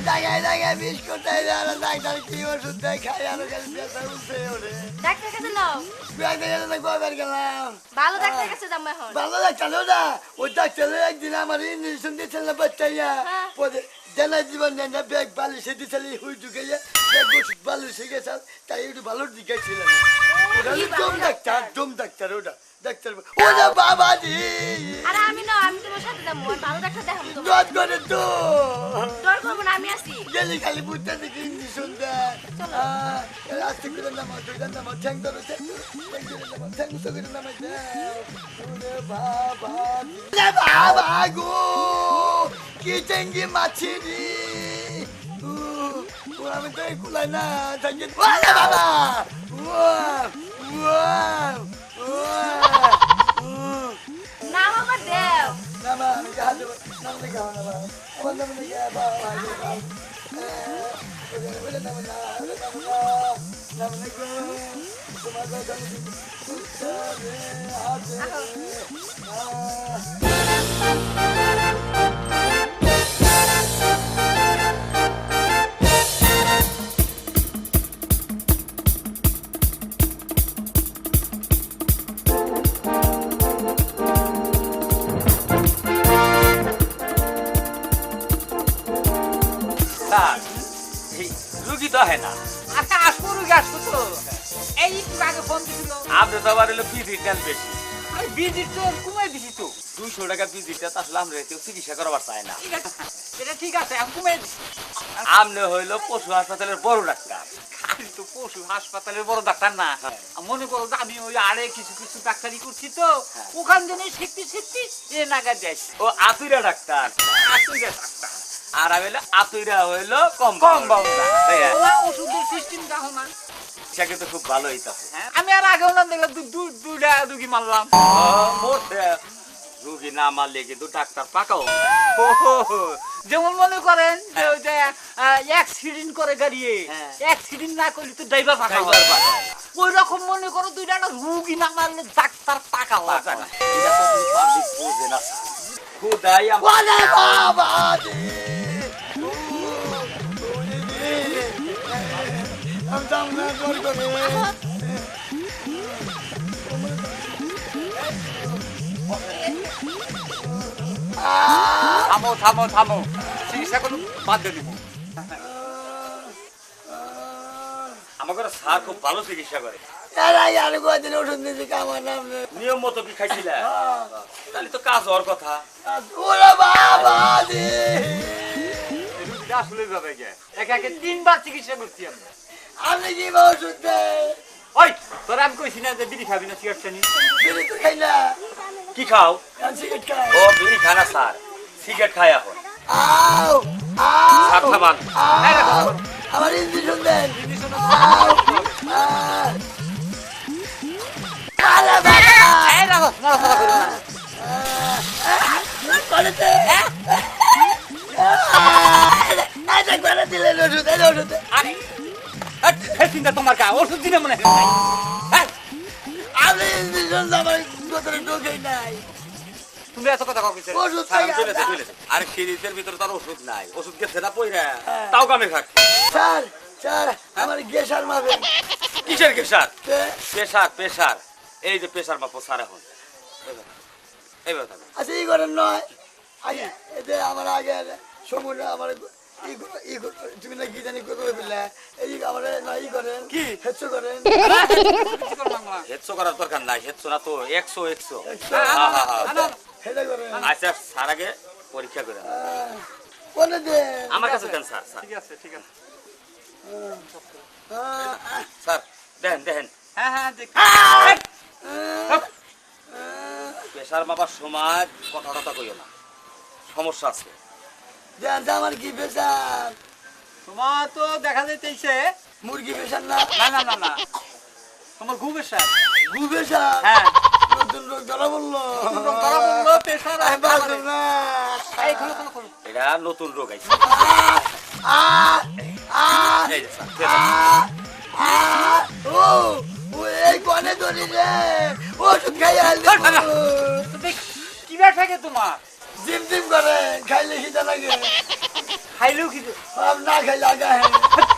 জায়গায় জায়গায় biscuit doctor কি ওষুধ দেয় খাই আর ডাক্তার কাছে নাও। কয়বার গেলাম ভালো ডাক্তার কাছে যাবো এখন। ভালো ডাক্তার না ওই ডাক্তারের একদিন আমার ইঞ্জেকশন দিয়েছিল না বাচ্চাইয়া পরে জানা জীবন না ব্যাগ বালিশে দিয়েছিল হুই ঢুকাইয়া ব্যাগ ওষুধ বালিশে গেছে তাই একটু ভালো দিকেছিল ওটা জম ডাক্তার ওটা ডাক্তার ওরা বাবাজি আরে আমি না আমি তোমার সাথে যাবো ভালো ডাক্তার দেখাবো তোমার। ডর করে তো ডর করবো না আমি আছি। গেলি খালি বুঝতে দেখি ইঞ্জেকশন দেয় আস্তে করে নামা দুইটা নামা ঠ্যাং ধরো ঠ্যাং করে নামা বাবা গো কি টেঙ্গি মাছিরি আমি তো কুলাই না থাকি বাবা নাম আমার দেও। নামা আমি গা দেবো নাম লেখা না বাবা আমার নাম লেখা বাবা নাম লেখা তোমার রুগী তো হয় না আচ্ছা আসবো রুগী আসবো তো এই একটু আগে ফোন দিছিল আপনি তো আবার হলো ভিজিট নেন বেশি আমি ভিজিট তো কমাই দিছি তো 200 টাকা ভিজিটটা তো আসলে আমরা কেউ চিকিৎসা করাবার চাই না ঠিক আছে এটা ঠিক আছে আমি কমাই দিছি আপনি হইলো পশু হাসপাতালের বড় ডাক্তার খালি তো পশু হাসপাতালের বড় ডাক্তার না মনে করো যে আমি ওই আরে কিছু কিছু ডাক্তারি করছি তো ওখান থেকে শিখতে এ নাগা যাইছি ও আতুইরা ডাক্তার আসলে ডাক্তার আর আমি হইলো আতুইরা হইলো কম কম বাবুরা ওরা ওষুধের সিস্টেম দেখো না সেটা তো খুব ভালো হইতাছে আমি আর আগেও না দেখলাম দুইটা রুগী মারলাম মোট রুগী না মারলে কিন্তু ডাক্তার পাকাও যেমন মনে করেন যে ওই যে অ্যাক্সিডেন্ট করে গাড়ি অ্যাক্সিডেন্ট না করলে তো ড্রাইভার পাকা হয় ওই রকম মনে করো দুইটা রুগী না মারলে ডাক্তার পাকা হওয়া যায় না এটা তো পাবলিক বুঝে না খুদাই ওরে বাবাজি আমি যাম না জোর করে থামো থামো থামো চিকিৎসা করুন বাদ দিয়ে দিব আমাকে স্যার খুব ভালো চিকিৎসা করে এরাই আর কদিন ওষুধ দিয়েছি আমার নাম নিয়ম মতো কি খাইছিলে তাহলে তো কাজ হওয়ার কথা ওরে বাবাজি রুগীটা আসলে যাবে কে একে একে 3 বার চিকিৎসা করছি আমরা আপনি কি ওষুধ দেয় ওই তোরা আমি কইছি না যে বিড়ি খাবি না সিগারেট খানি বিড়ি তো খাই না কি খাও সিগারেট খাই ও বিড়ি খানা স্যার সিগারেট খাই এখন আও স্যার খাবান আমার ইঞ্জেকশন দেন আরে বাবা এই রাখো নড়াচড়া করো না করেছে এটা করে দিলেন ওষুধ ওষুধ আরে এই চিন্তা তোমার কা ওষুধ দিলে মনে হয় হ্যাঁ আমি ইঞ্জেকশন আমার ভিতরে ঢোকেই নাই তুমি এত কথা কইছো ওষুধ স্যার খাই চলে চলে আর সিরিজের ভিতরে তার ওষুধ নাই ওষুধ গেছে না পইরা তাও কামে খাক স্যার স্যার আমার গ্যাসার মাপে কিসের প্রেসার প্রেসার প্রেসার এই যে প্রেসার মাপো স্যার এখন এইবার থাকবে আচ্ছা ই করেন নয় আগে এতে আমার আগে সমুদ্র আমার তুমি না কি জানি কত পেলে এই আমার নয় ই করেন কি? হেচ্ছ করেন হেডশো করার দরকার নাই হেডশো না তো 100 হেটা করেন আচ্ছা স্যার আগে পরীক্ষা করে কোনে দেন আমার কাছে দেন স্যার স্যার ঠিক আছে ঠিক আছে স্যার দেখেন দেখেন হ্যাঁ হ্যাঁ দেখ প্রেসার মাপার সময় কথা কথা কইও না সমস্যা আছে দেন আমার কি পেশার তোমার তো দেখা যাইতেছে মুরগি পেশার না না না না না তোমার ঘুমের সাথ গু পেশার হ্যাঁ নতুন রোগ ধরা বললো তারা বললো প্রেসার আমি বাঁচব না এই খোলো খোলো খোলো এটা নতুন রোগ আইছে এই যে স্যার প্রেসার। ও এই কোনে ধরি রে ওষুধ খাই আল তো দেখ কি ব্যাট থাকে তোমার জিম জিম করে খাইলে খিদা লাগে খাইলেও কি अब ना खाई लगा है